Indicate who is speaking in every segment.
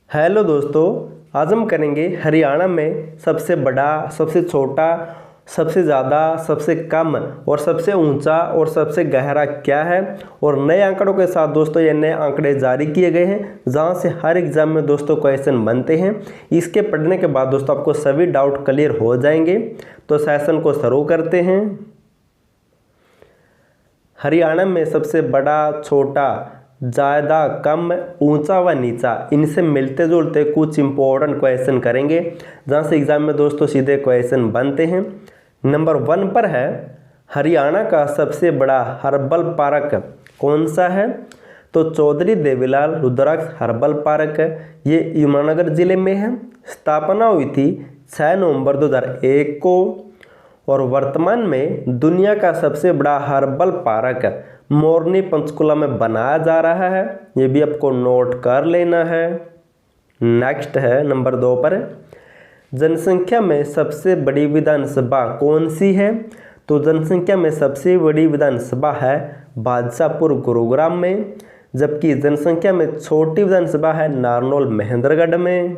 Speaker 1: Hello दोस्तों, आज हम करेंगे हरियाणा में सबसे बड़ा, सबसे छोटा, सबसे ज़्यादा, सबसे कम और सबसे ऊंचा और सबसे गहरा क्या है। और नए आंकड़ों के साथ दोस्तों ये नए आंकड़े जारी किए गए हैं जहां से हर एग्जाम में दोस्तों क्वेश्चन बनते हैं। इसके पढ़ने के बाद दोस्तों आपको सभी डाउट क्लियर हो जाएंगे। तो सेशन को शुरू करते हैं। हरियाणा में सबसे बड़ा, छोटा, ज़्यादा, कम, ऊंचा व नीचा, इनसे मिलते जुलते कुछ इंपॉर्टेंट क्वेश्चन करेंगे जहां से एग्जाम में दोस्तों सीधे क्वेश्चन बनते हैं। नंबर 1 पर है, हरियाणा का सबसे बड़ा हर्बल पार्क कौन सा है? तो चौधरी देवीलाल रुद्राक्ष हर्बल पार्क, ये यमुनानगर जिले में है। स्थापना हुई थी 6 नवंबर 2001 को। और वर्तमान में दुनिया का सबसे बड़ा हर्बल पार्क मोरनी पंचकुला में बनाया जा रहा है। ये भी आपको नोट कर लेना है। नेक्स्ट है नंबर 2 पर, जनसंख्या में सबसे बड़ी विधानसभा कौन सी है? तो जनसंख्या में सबसे बड़ी विधानसभा है बादशाहपुर गुरुग्राम में, जबकि जनसंख्या में छोटी विधानसभा है नारनौल महेंद्रगढ़ में।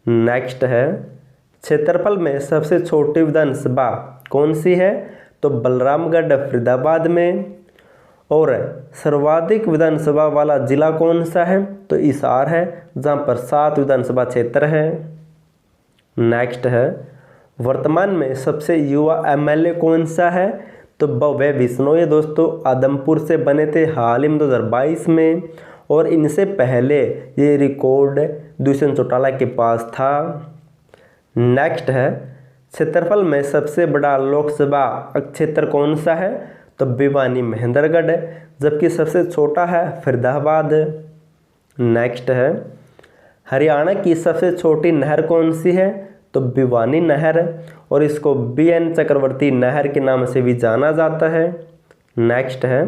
Speaker 1: नेक्स्ट है, क्षेत्रफल में सबसे छोटी विधानसभा कौन सी है? तो बलरामगढ़ फरीदाबाद में। और सर्वाधिक विधानसभा वाला जिला कौन सा है? तो हिसार है, जहां पर 7 विधानसभा क्षेत्र है। नेक्स्ट है, वर्तमान में सबसे युवा एमएलए कौन सा है? तो भव्य बिश्नोई दोस्तों आदमपुर से बने थे हाल ही में 2022 में। और इनसे पहले ये रिकॉर्ड दुष्यंत चौटाला के पास था। नेक्स्ट है, क्षेत्रफल में सबसे बड़ा लोकसभा क्षेत्र कौन सा है? तो भिवानी महेंद्रगढ़, जबकि सबसे छोटा है फरीदाबाद। नेक्स्ट है, हरियाणा की सबसे छोटी नहर कौन सी है? तो भिवानी नहर, और इसको BN चक्रवर्ती नहर के नाम से भी जाना जाता है। नेक्स्ट है,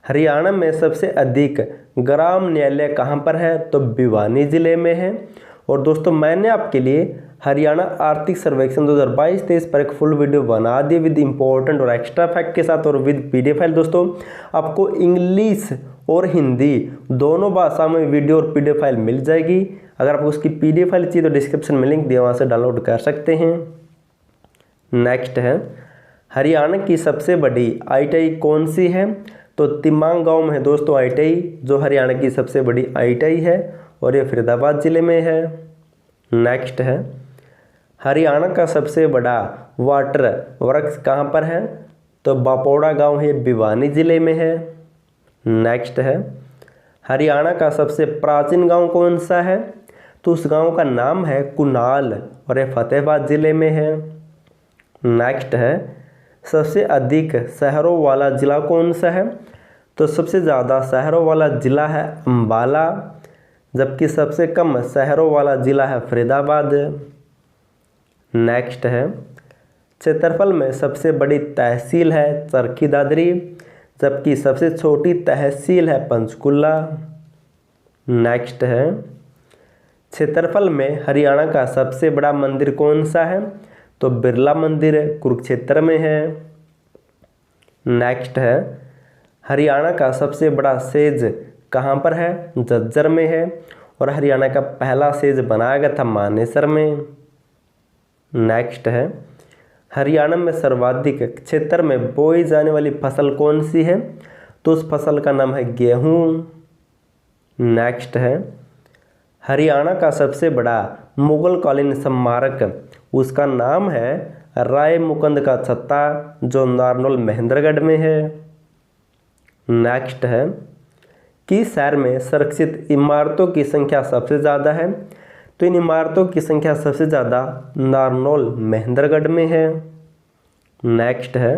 Speaker 1: हरियाणा में सबसे अधिक ग्राम न्यायालय कहाँ पर है? तो भिवानी जिले में है। और दोस्तों मैंने आपके लिए हरियाणा आर्थिक सर्वेक्षण 2022-23 पर एक फुल वीडियो बना दी विद इंपॉर्टेंट और एक्स्ट्रा फैक्ट के साथ और विद PDF फाइल। दोस्तों आपको इंग्लिश और हिंदी दोनों भाषा में वीडियो और PDF फाइल मिल जाएगी। अगर आपको उसकी PDF फाइल चाहिए तो डिस्क्रिप्शन में लिंक दिया, वहाँ से डाउनलोड कर सकते हैं। नेक्स्ट है, हरियाणा की सबसे बड़ी ITI कौन सी है? तो तिमांग गाँव में है दोस्तों ITI, जो हरियाणा की सबसे बड़ी ITI है, और ये फरीदाबाद जिले में है। नेक्स्ट है, हरियाणा का सबसे बड़ा वाटर वर्क्स कहाँ पर है? तो बापोड़ा गांव है, भिवानी जिले में है। नेक्स्ट है, हरियाणा का सबसे प्राचीन गांव कौन सा है? तो उस गांव का नाम है कुनाल, और यह फतेहाबाद जिले में है। नेक्स्ट है, सबसे अधिक शहरों वाला जिला कौन सा है? तो सबसे ज़्यादा शहरों वाला जिला है अम्बाला, जबकि सबसे कम शहरों वाला जिला है फरीदाबाद। नेक्स्ट है, क्षेत्रफल में सबसे बड़ी तहसील है चरखी दादरी, जबकि सबसे छोटी तहसील है पंचकुला। नेक्स्ट है, क्षेत्रफल में हरियाणा का सबसे बड़ा मंदिर कौन सा है? तो बिरला मंदिर कुरुक्षेत्र में है। नेक्स्ट है, हरियाणा का सबसे बड़ा सेज कहाँ पर है? झज्जर में है, और हरियाणा का पहला सेज बनाया गया था मानेसर में। नेक्स्ट है, हरियाणा में सर्वाधिक क्षेत्र में बोई जाने वाली फसल कौन सी है? तो उस फसल का नाम है गेहूँ। नेक्स्ट है, हरियाणा का सबसे बड़ा मुगल कालीन स्मारक, उसका नाम है राय मुकुंद का छत्ता, जो नारनौल महेंद्रगढ़ में है। नेक्स्ट है, किस शहर में संरक्षित इमारतों की संख्या सबसे ज़्यादा है? तो इन इमारतों की संख्या सबसे ज़्यादा नारनौल महेंद्रगढ़ में है। नेक्स्ट है,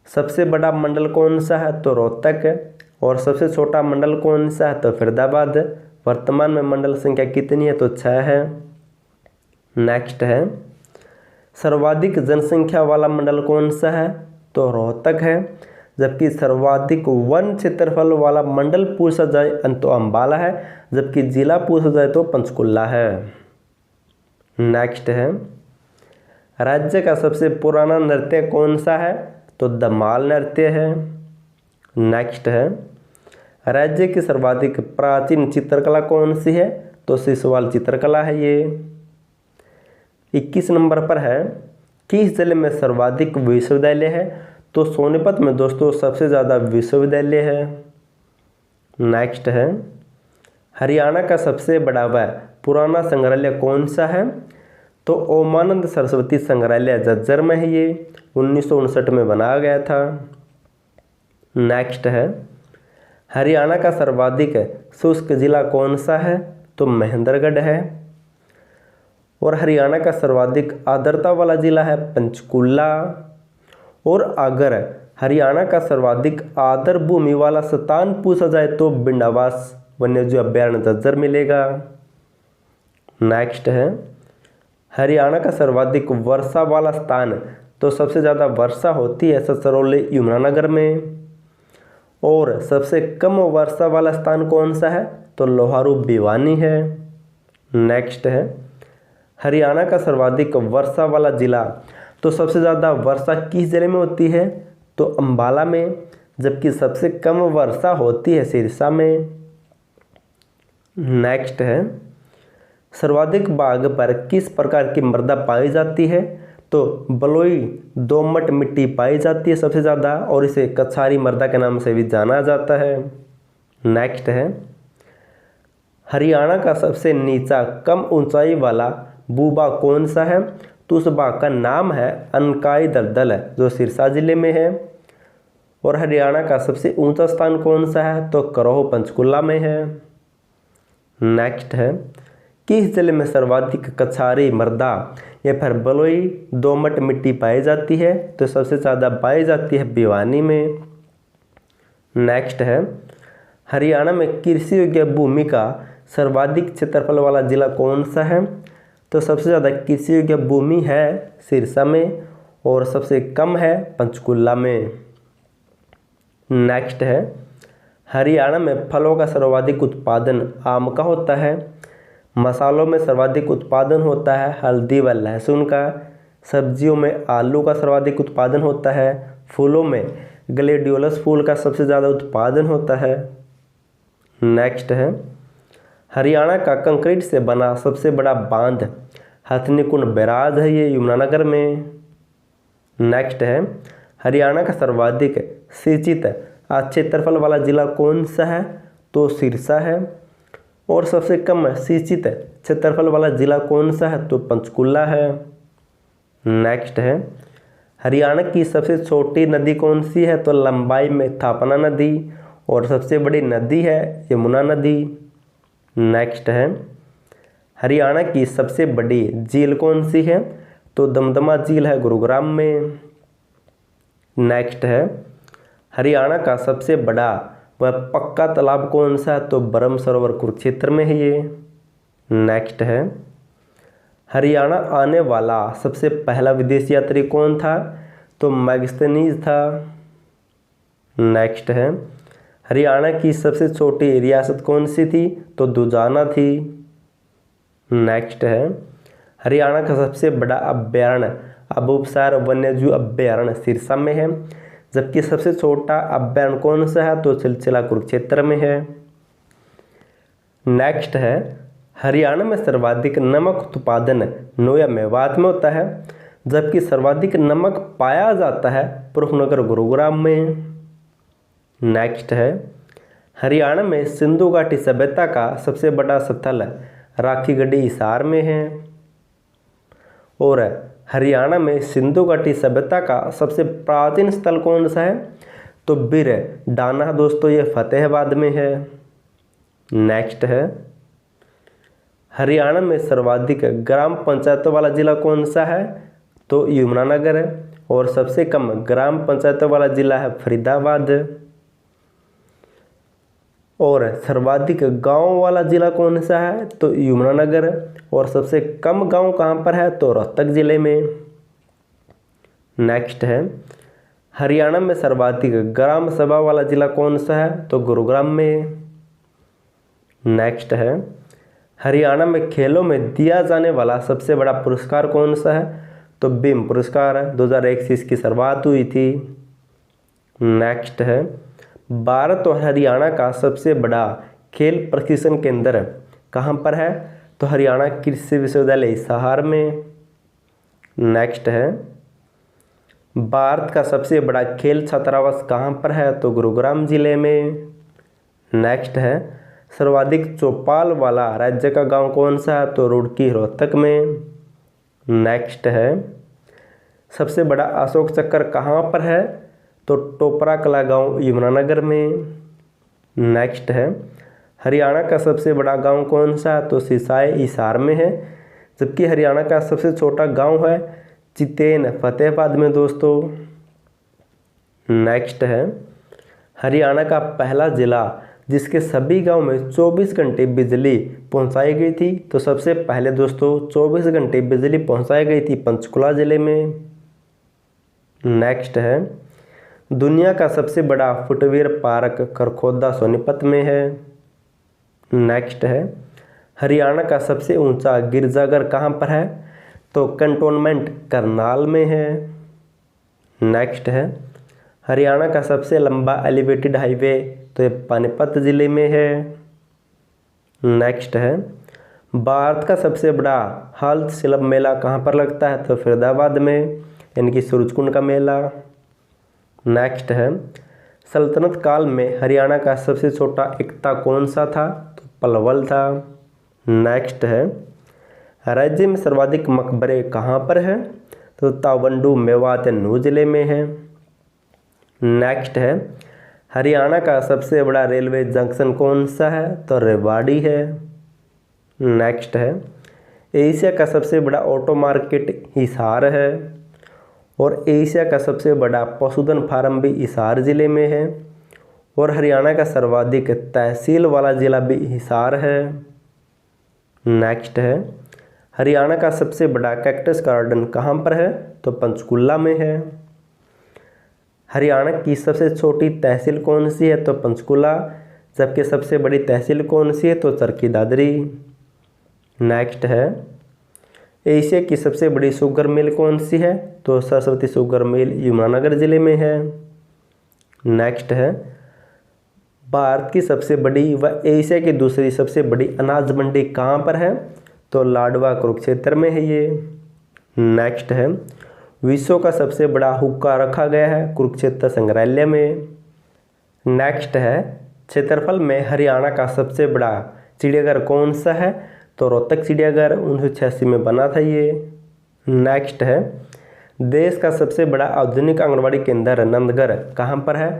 Speaker 1: सबसे बड़ा मंडल कौन सा है? तो रोहतक, और सबसे छोटा मंडल कौन सा है? तो फरीदाबाद। वर्तमान में मंडल संख्या कितनी है? तो 6 है। नेक्स्ट है, सर्वाधिक जनसंख्या वाला मंडल कौन सा है? तो रोहतक है, जबकि सर्वाधिक वन क्षेत्रफल वाला मंडल पूछा जाए तो अम्बाला है, जबकि जिला पूछा जाए तो पंचकुला है। नेक्स्ट है, राज्य का सबसे पुराना नृत्य कौन सा है? तो धमाल नृत्य है। नेक्स्ट है, राज्य की सर्वाधिक प्राचीन चित्रकला कौन सी है? तो शिशुपाल चित्रकला है ये। 21 नंबर पर है, किस जिले में सर्वाधिक विश्वविद्यालय है? तो सोनीपत में दोस्तों सबसे ज़्यादा विश्वविद्यालय है। नेक्स्ट है, हरियाणा का सबसे बड़ा व पुराना संग्रहालय कौन सा है? तो ओमानंद सरस्वती संग्रहालय झज्जर में है, ये 1959 में बनाया गया था। नेक्स्ट है, हरियाणा का सर्वाधिक शुष्क जिला कौन सा है? तो महेंद्रगढ़ है। और हरियाणा का सर्वाधिक आर्द्रता वाला जिला है पंचकुला। और अगर हरियाणा का सर्वाधिक आर्द्र भूमि वाला स्थान पूछा जाए तो बिंडावास वन्यजीव अभ्यारण्य झज्जर मिलेगा। नेक्स्ट है, हरियाणा का सर्वाधिक वर्षा वाला स्थान, तो सबसे ज़्यादा वर्षा होती है ससरौली यमुनानगर में। और सबसे कम वर्षा वाला स्थान कौन सा है? तो लोहारू भिवानी है। नेक्स्ट है, हरियाणा का सर्वाधिक वर्षा वाला जिला, तो सबसे ज़्यादा वर्षा किस जिले में होती है? तो अंबाला में, जबकि सबसे कम वर्षा होती है सिरसा में। नेक्स्ट है, सर्वाधिक भाग पर किस प्रकार की मृदा पाई जाती है? तो बलुई दोमट मिट्टी पाई जाती है सबसे ज़्यादा, और इसे कछारी मृदा के नाम से भी जाना जाता है। नेक्स्ट है, हरियाणा का सबसे नीचा कम ऊंचाई वाला भूभाग कौन सा है? तो उस भाग का नाम है अनकाई दलदल, जो सिरसा जिले में है। और हरियाणा का सबसे ऊंचा स्थान कौन सा है? तो करोह पंचकुला में है। नेक्स्ट है, किस जिले में सर्वाधिक कछारी मृदा या फिर बलुई दोमट मिट्टी पाई जाती है? तो सबसे ज़्यादा पाई जाती है भिवानी में। नेक्स्ट है, हरियाणा में कृषि योग्य भूमि का सर्वाधिक क्षेत्रफल वाला जिला कौन सा है? तो सबसे ज़्यादा कृषि योग्य भूमि है सिरसा में, और सबसे कम है पंचकुला में। नेक्स्ट है, हरियाणा में फलों का सर्वाधिक उत्पादन आम का होता है। मसालों में सर्वाधिक उत्पादन होता है हल्दी व लहसुन का। सब्जियों में आलू का सर्वाधिक उत्पादन होता है। फूलों में ग्लेडियोलस फूल का सबसे ज़्यादा उत्पादन होता है। नेक्स्ट है, हरियाणा का कंक्रीट से बना सबसे बड़ा बांध हथनीकुंड बैराज है, ये यमुनानगर में। नेक्स्ट है, हरियाणा का सर्वाधिक सिंचित क्षेत्रफल वाला जिला कौन सा है? तो सिरसा है। और सबसे कम सिंचित क्षेत्रफल वाला जिला कौन सा है? तो पंचकुला है। नेक्स्ट है, हरियाणा की सबसे छोटी नदी कौन सी है? तो लंबाई में थापना नदी, और सबसे बड़ी नदी है यमुना नदी। नेक्स्ट है, हरियाणा की सबसे बड़ी झील कौन सी है? तो दमदमा झील है गुरुग्राम में। नेक्स्ट है, हरियाणा का सबसे बड़ा वह पक्का तालाब कौन सा है? तो ब्रह्म सरोवर कुरुक्षेत्र में है ये। नेक्स्ट है, हरियाणा आने वाला सबसे पहला विदेशी यात्री कौन था? तो मैगस्थनीज था। नेक्स्ट है, हरियाणा की सबसे छोटी रियासत कौन सी थी? तो दुजाना थी। नेक्स्ट है, हरियाणा का सबसे बड़ा अभ्यारण्य अबूबसर वन्यजीव अभ्यारण्य सिरसा में है, जबकि सबसे छोटा अभ्यारण्य कौन सा है? तो सिलसिला कुरुक्षेत्र में है। नेक्स्ट है, हरियाणा में सर्वाधिक नमक उत्पादन नोया मेवात में होता है, जबकि सर्वाधिक नमक पाया जाता है पुरुषनगर गुरुग्राम में। नेक्स्ट है, हरियाणा में सिंधु घाटी सभ्यता का सबसे बड़ा स्थल राखी गढ़ी हिसार में है। और हरियाणा में सिंधु घाटी सभ्यता का सबसे प्राचीन स्थल कौन सा है? तो बीर डाना दोस्तों, ये फतेहाबाद में है। नेक्स्ट है, हरियाणा में सर्वाधिक ग्राम पंचायतों वाला जिला कौन सा है? तो यमुनानगर है। और सबसे कम ग्राम पंचायतों वाला जिला है फरीदाबाद। और सर्वाधिक गांव वाला जिला कौन सा है? तो यमुनानगर। और सबसे कम गांव कहां पर है? तो रोहतक जिले में। नेक्स्ट है, हरियाणा में सर्वाधिक ग्राम सभा वाला जिला कौन सा है? तो गुरुग्राम में। नेक्स्ट है, हरियाणा में खेलों में दिया जाने वाला सबसे बड़ा पुरस्कार कौन सा है? तो बीम पुरस्कार है, 2001 से इसकी शुरुआत हुई थी। नेक्स्ट है, भारत और हरियाणा का सबसे बड़ा खेल प्रशिक्षण केंद्र कहाँ पर है? तो हरियाणा कृषि विश्वविद्यालय हिसार में। नेक्स्ट है, भारत का सबसे बड़ा खेल छात्रावास कहाँ पर है? तो गुरुग्राम जिले में। नेक्स्ट है, सर्वाधिक चौपाल वाला राज्य का गांव कौन सा है? तो रुड़की रोहतक में। नेक्स्ट है, सबसे बड़ा अशोक चक्र कहाँ पर है? तो टोपरा कला गांव यमुनानगर में। नेक्स्ट है, हरियाणा का सबसे बड़ा गांव कौन सा है? तो सिसाई हिसार में है। जबकि हरियाणा का सबसे छोटा गांव है चितेन फतेहाबाद में दोस्तों। नेक्स्ट है, हरियाणा का पहला जिला जिसके सभी गांव में 24 घंटे बिजली पहुंचाई गई थी, तो सबसे पहले दोस्तों 24 घंटे बिजली पहुंचाई गई थी पंचकुला जिले में। नेक्स्ट है, दुनिया का सबसे बड़ा फुटवेयर पार्क खरखोदा सोनीपत में है। नेक्स्ट है, हरियाणा का सबसे ऊंचा गिरजाघर कहाँ पर है? तो कंटोनमेंट करनाल में है। नेक्स्ट है, हरियाणा का सबसे लंबा एलिवेटेड हाईवे तो ये पानीपत जिले में है। नेक्स्ट है, भारत का सबसे बड़ा हस्तशिल्प मेला कहाँ पर लगता है? तो फरीदाबाद में, यानी कि सूरजकुंड का मेला। नेक्स्ट है, सल्तनत काल में हरियाणा का सबसे छोटा एकता कौन सा था? तो पलवल था। नेक्स्ट है, राज्य में सर्वाधिक मकबरे कहाँ पर है? तो तावंडू मेवात नूह जिले में है। नेक्स्ट है, हरियाणा का सबसे बड़ा रेलवे जंक्शन कौन सा है? तो रेवाड़ी है। नेक्स्ट है, एशिया का सबसे बड़ा ऑटो मार्केट हिसार है। और एशिया का सबसे बड़ा पशुधन फार्म भी हिसार जिले में है। और हरियाणा का सर्वाधिक तहसील वाला जिला भी हिसार है। नेक्स्ट है, हरियाणा का सबसे बड़ा कैक्टस गार्डन कहाँ पर है? तो पंचकुला में है। हरियाणा की सबसे छोटी तहसील कौन सी है? तो पंचकुला। जबकि सबसे बड़ी तहसील कौन सी है? तो चरखी दादरी। नेक्स्ट है, एशिया की सबसे बड़ी शुगर मिल कौन सी है? तो सरस्वती शुगर मिल यमुनानगर जिले में है। नेक्स्ट है, भारत की सबसे बड़ी व एशिया की दूसरी सबसे बड़ी अनाज मंडी कहाँ पर है? तो लाडवा कुरुक्षेत्र में है ये। नेक्स्ट है, विश्व का सबसे बड़ा हुक्का रखा गया है कुरुक्षेत्र संग्रहालय में। नेक्स्ट है, क्षेत्रफल में हरियाणा का सबसे बड़ा चिड़ियाघर कौन सा है? तो रोहतक चिड़ियाघर 1986 में बना था ये। नेक्स्ट है, देश का सबसे बड़ा आधुनिक आंगनबाड़ी केंद्र नंदगढ़ कहाँ पर है?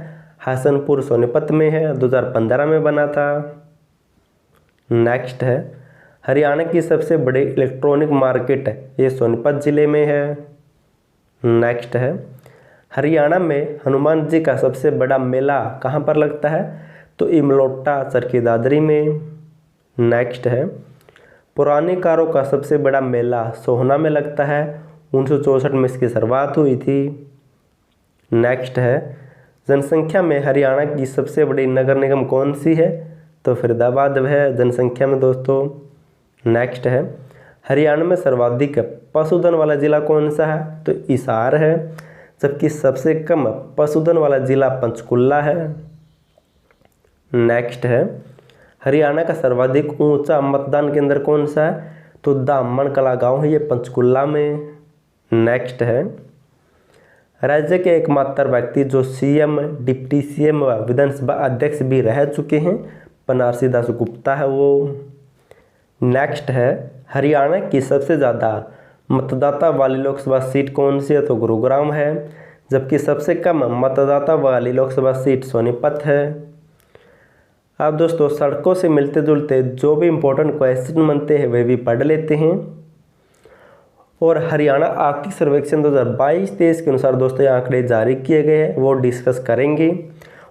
Speaker 1: हसनपुर सोनीपत में है, 2015 में बना था। नेक्स्ट है, हरियाणा की सबसे बड़ी इलेक्ट्रॉनिक मार्केट ये सोनीपत जिले में है। नेक्स्ट है, हरियाणा में हनुमान जी का सबसे बड़ा मेला कहाँ पर लगता है? तो इमलोटा चरखी दादरी में। नेक्स्ट है, पुराने कारों का सबसे बड़ा मेला सोहना में लगता है, 1964 में इसकी शुरुआत हुई थी। नेक्स्ट है, जनसंख्या में हरियाणा की सबसे बड़ी नगर निगम कौन सी है? तो फरीदाबाद है जनसंख्या में दोस्तों। नेक्स्ट है, हरियाणा में सर्वाधिक पशुधन वाला जिला कौन सा है? तो हिसार है। जबकि सबसे कम पशुधन वाला जिला पंचकुला है। नेक्स्ट है, हरियाणा का सर्वाधिक ऊंचा मतदान केंद्र कौन सा है? तो दामन कला गांव है ये पंचकुला में। नेक्स्ट है, राज्य के एकमात्र व्यक्ति जो सीएम, डिप्टी सीएम व विधानसभा अध्यक्ष भी रह चुके हैं बनारसी दास गुप्ता है वो। नेक्स्ट है, हरियाणा की सबसे ज़्यादा मतदाता वाली लोकसभा सीट कौन सी है? तो गुरुग्राम है। जबकि सबसे कम मतदाता वाली लोकसभा सीट सोनीपत है। अब दोस्तों सड़कों से मिलते जुलते जो भी इम्पोर्टेंट क्वेश्चन बनते हैं वे भी पढ़ लेते हैं। और हरियाणा आर्थिक सर्वेक्षण 2022-23 के अनुसार दोस्तों ये आंकड़े जारी किए गए हैं वो डिस्कस करेंगे।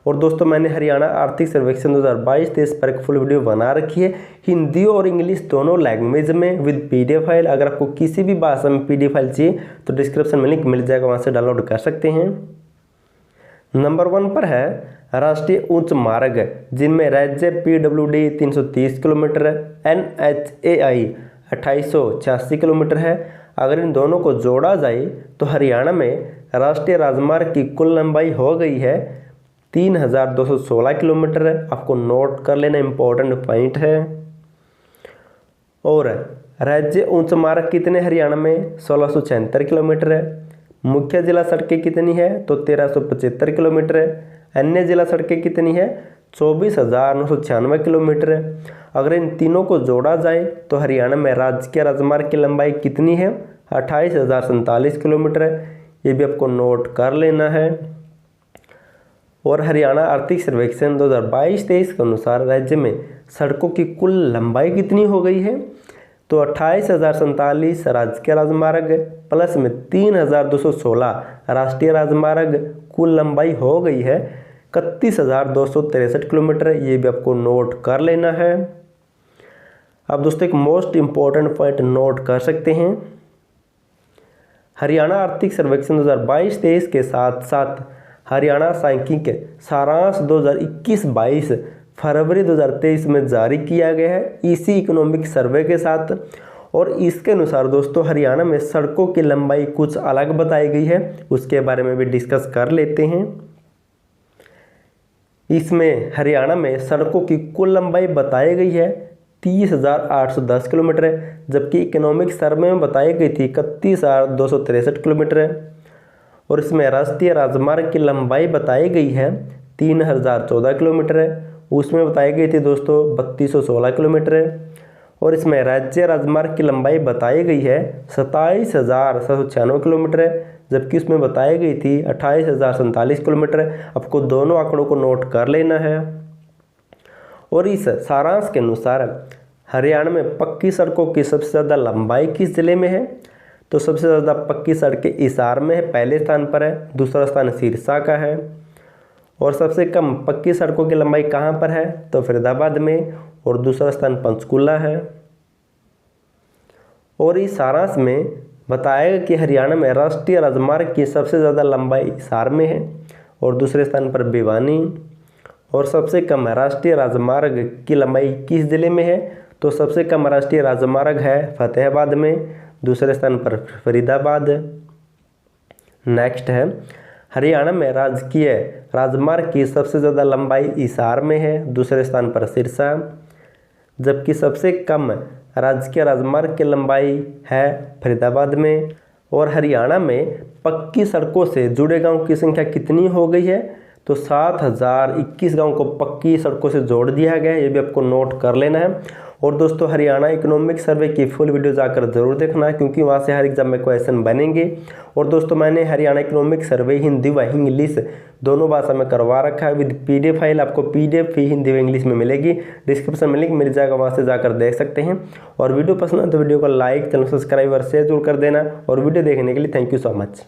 Speaker 1: और दोस्तों मैंने हरियाणा आर्थिक सर्वेक्षण 2022-23 पर एक फुल वीडियो बना रखी है हिंदी और इंग्लिश दोनों लैंग्वेज में विद पीडीएफ फाइल। अगर आपको किसी भी भाषा में पीडीएफ फाइल चाहिए तो डिस्क्रिप्शन में लिंक मिल जाएगा, वहाँ से डाउनलोड कर सकते हैं। नंबर 1 पर है राष्ट्रीय उच्च मार्ग जिनमें राज्य पीडब्ल्यूडी 330 किलोमीटर, एनएचएआई 2886 किलोमीटर है। अगर इन दोनों को जोड़ा जाए तो हरियाणा में राष्ट्रीय राजमार्ग की कुल लंबाई हो गई है 3216 किलोमीटर है। आपको नोट कर लेना, इंपॉर्टेंट पॉइंट है। और राज्य उच्च मार्ग कितने हरियाणा में? 1676 किलोमीटर है। मुख्य जिला सड़कें कितनी है? तो 1375 किलोमीटर है। अन्य जिला सड़कें कितनी है? 24,996 किलोमीटर है। अगर इन तीनों को जोड़ा जाए तो हरियाणा में राजकीय राजमार्ग की लंबाई कितनी है? 28,047 किलोमीटर है। ये भी आपको नोट कर लेना है। और हरियाणा आर्थिक सर्वेक्षण 2022-23 के अनुसार राज्य में सड़कों की कुल लंबाई कितनी हो गई है? तो 28,047 राजकीय राजमार्ग प्लस में 3,216 राष्ट्रीय राजमार्ग, कुल लंबाई हो गई है 31,263 किलोमीटर। ये भी आपको नोट कर लेना है। अब दोस्तों एक मोस्ट इम्पोर्टेंट पॉइंट नोट कर सकते हैं। हरियाणा आर्थिक सर्वेक्षण 2022-23 के साथ साथ हरियाणा सांख्यिकी सारांश 2021-22 फरवरी 2023 में जारी किया गया है इसी इकोनॉमिक सर्वे के साथ। और इसके अनुसार दोस्तों हरियाणा में सड़कों की लंबाई कुछ अलग बताई गई है, उसके बारे में भी डिस्कस कर लेते हैं। इसमें हरियाणा में सड़कों की कुल लंबाई बताई गई है 30,810 किलोमीटर है, जबकि इकोनॉमिक सर्वे में बताई गई थी 31,263 किलोमीटर है। और इसमें राष्ट्रीय राजमार्ग की लंबाई बताई गई है 3,014 किलोमीटर है, उसमें बताई गई थी दोस्तों 3216 किलोमीटर है। और इसमें राज्य राजमार्ग की लंबाई बताई गई है 27,796 किलोमीटर है, जबकि उसमें बताई गई थी 28,047 किलोमीटर है। आपको दोनों आंकड़ों को नोट कर लेना है। और इस सारांश के अनुसार हरियाणा में पक्की सड़कों की सबसे ज़्यादा लंबाई किस जिले में है? तो सबसे ज़्यादा पक्की सड़कें हिसार में है, पहले स्थान पर है। दूसरा स्थान सिरसा का है। और सबसे कम पक्की सड़कों की लंबाई कहाँ पर है? तो फरीदाबाद में। और दूसरा स्थान पंचकुला है। और इस सारांश में बताया कि हरियाणा में राष्ट्रीय राजमार्ग की सबसे ज़्यादा लंबाई हिसार में है और दूसरे स्थान पर भिवानी। और सबसे कम राष्ट्रीय राजमार्ग की लंबाई किस जिले में है? तो सबसे कम राष्ट्रीय राजमार्ग है फतेहाबाद में, दूसरे स्थान पर फरीदाबाद। नेक्स्ट है हरियाणा में राजकीय राजमार्ग की सबसे ज़्यादा लंबाई हिसार में है, दूसरे स्थान पर सिरसा, जबकि सबसे कम राजकीय राजमार्ग की लंबाई है फरीदाबाद में। और हरियाणा में पक्की सड़कों से जुड़े गांव की संख्या कितनी हो गई है? तो 7,021 गांव को पक्की सड़कों से जोड़ दिया गया है। ये भी आपको नोट कर लेना है। और दोस्तों हरियाणा इकोनॉमिक सर्वे की फुल वीडियो जाकर ज़रूर देखना, क्योंकि वहाँ से हर एग्जाम में क्वेश्चन बनेंगे। और दोस्तों मैंने हरियाणा इकोनॉमिक सर्वे हिंदी व इंग्लिश दोनों भाषा में करवा रखा है विद PDF फाइल। आपको PDF भी हिंदी व इंग्लिश में मिलेगी, डिस्क्रिप्शन में लिंक मिल जाएगा, वहाँ से जाकर देख सकते हैं। और वीडियो पसंद है तो वीडियो को लाइक, चैनल सब्सक्राइब और शेयर जरूर कर देना। और वीडियो देखने के लिए थैंक यू सो मच।